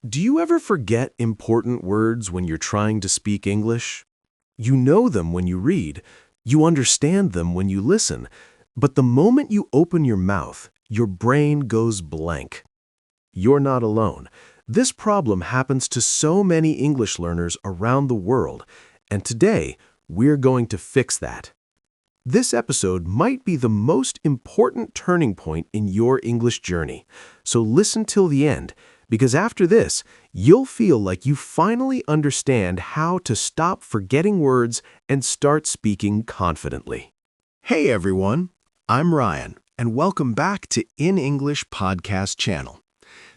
Do you ever forget important words when you're trying to speak English? You know them when you read, you understand them when you listen, but the moment you open your mouth, your brain goes blank. You're not alone. This problem happens to so many English learners around the world, and today we're going to fix that. This episode might be the most important turning point in your English journey, so listen till the end, because after this, you'll feel like you finally understand how to stop forgetting words and start speaking confidently. Hey everyone, I'm Ryan, and welcome back to In English Podcast channel.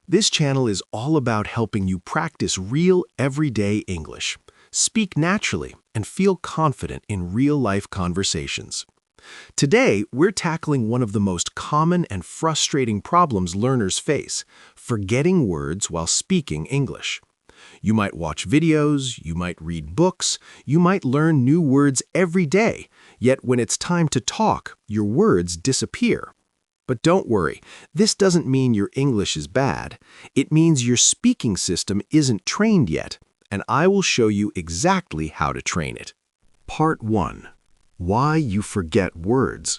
This channel is all about helping you practice real everyday English, speak naturally, and feel confident in real-life conversations. Today, we're tackling one of the most common and frustrating problems learners face, forgetting words while speaking English. You might watch videos, you might read books, you might learn new words every day, yet when it's time to talk, your words disappear. But don't worry, this doesn't mean your English is bad. It means your speaking system isn't trained yet, and I will show you exactly how to train it. Part 1. Why you forget words.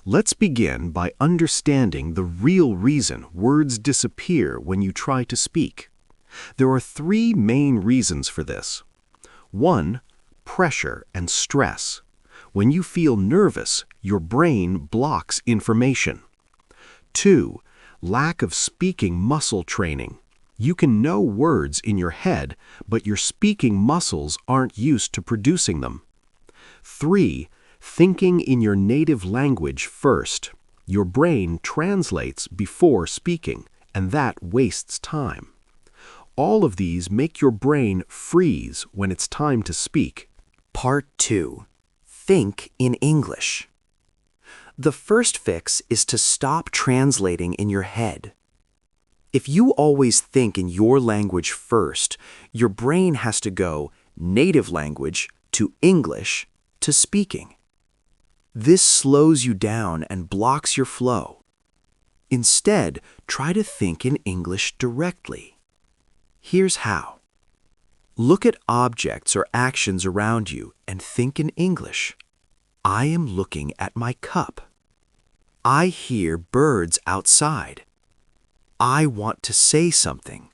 Let's begin by understanding the real reason words disappear when you try to speak. There are three main reasons for this. 1. Pressure and stress. When you feel nervous, your brain blocks information. 2. Lack of speaking muscle training. You can know words in your head, but your speaking muscles aren't used to producing them. 3. Thinking in your native language first. Your brain translates before speaking, and that wastes time. All of these make your brain freeze when it's time to speak. Part 2. Think in English. The first fix is to stop translating in your head. If you always think in your language first, your brain has to go native language to English to speaking. This slows you down and blocks your flow. Instead, try to think in English directly. Here's how. Look at objects or actions around you and think in English. I am looking at my cup. I hear birds outside. I want to say something.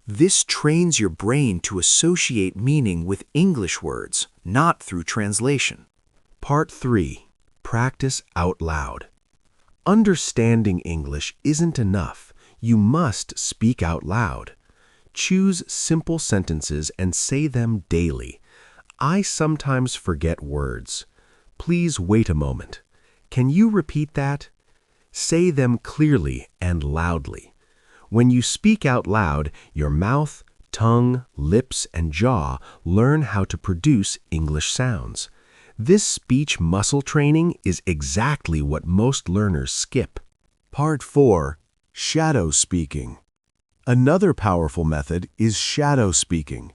This trains your brain to associate meaning with English words, not through translation. Part 3. Practice out loud. Understanding English isn't enough. You must speak out loud. Choose simple sentences and say them daily. I sometimes forget words. Please wait a moment. Can you repeat that? Say them clearly and loudly. When you speak out loud, your mouth, tongue, lips, and jaw learn how to produce English sounds. This speech muscle training is exactly what most learners skip. Part 4. Shadow speaking. Another powerful method is shadow speaking.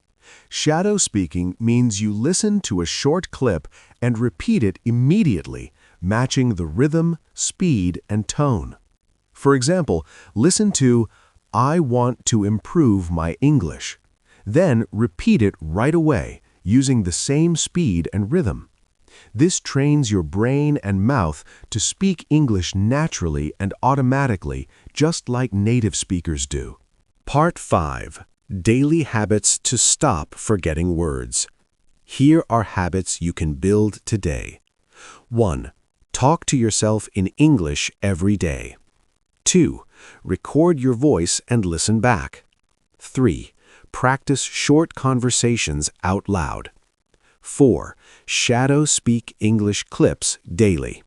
Shadow speaking means you listen to a short clip and repeat it immediately, matching the rhythm, speed, and tone. For example, listen to I want to improve my English. Then repeat it right away, using the same speed and rhythm. This trains your brain and mouth to speak English naturally and automatically, just like native speakers do. Part 5. Daily habits to stop forgetting words. Here are habits you can build today. 1. Talk to yourself in English every day. 2. Record your voice and listen back. 3. Practice short conversations out loud. 4. Shadow speak English clips daily.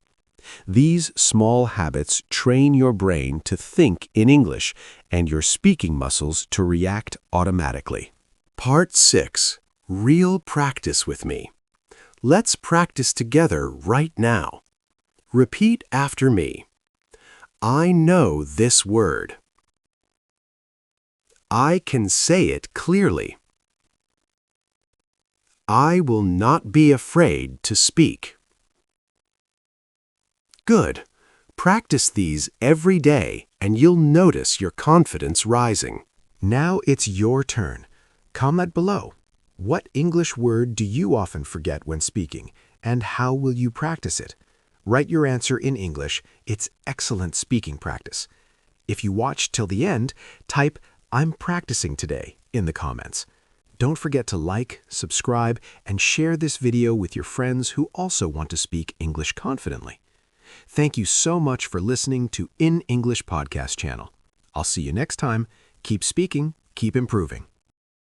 These small habits train your brain to think in English and your speaking muscles to react automatically. Part 6. Real practice with me. Let's practice together right now. Repeat after me. I know this word. I can say it clearly. I will not be afraid to speak. Good. Practice these every day and you'll notice your confidence rising. Now it's your turn. Comment below. What English word do you often forget when speaking, and how will you practice it? Write your answer in English. It's excellent speaking practice. If you watched till the end, type "I'm practicing today" in the comments. Don't forget to like, subscribe, and share this video with your friends who also want to speak English confidently. Thank you so much for listening to In English Podcast channel. I'll see you next time. Keep speaking, keep improving.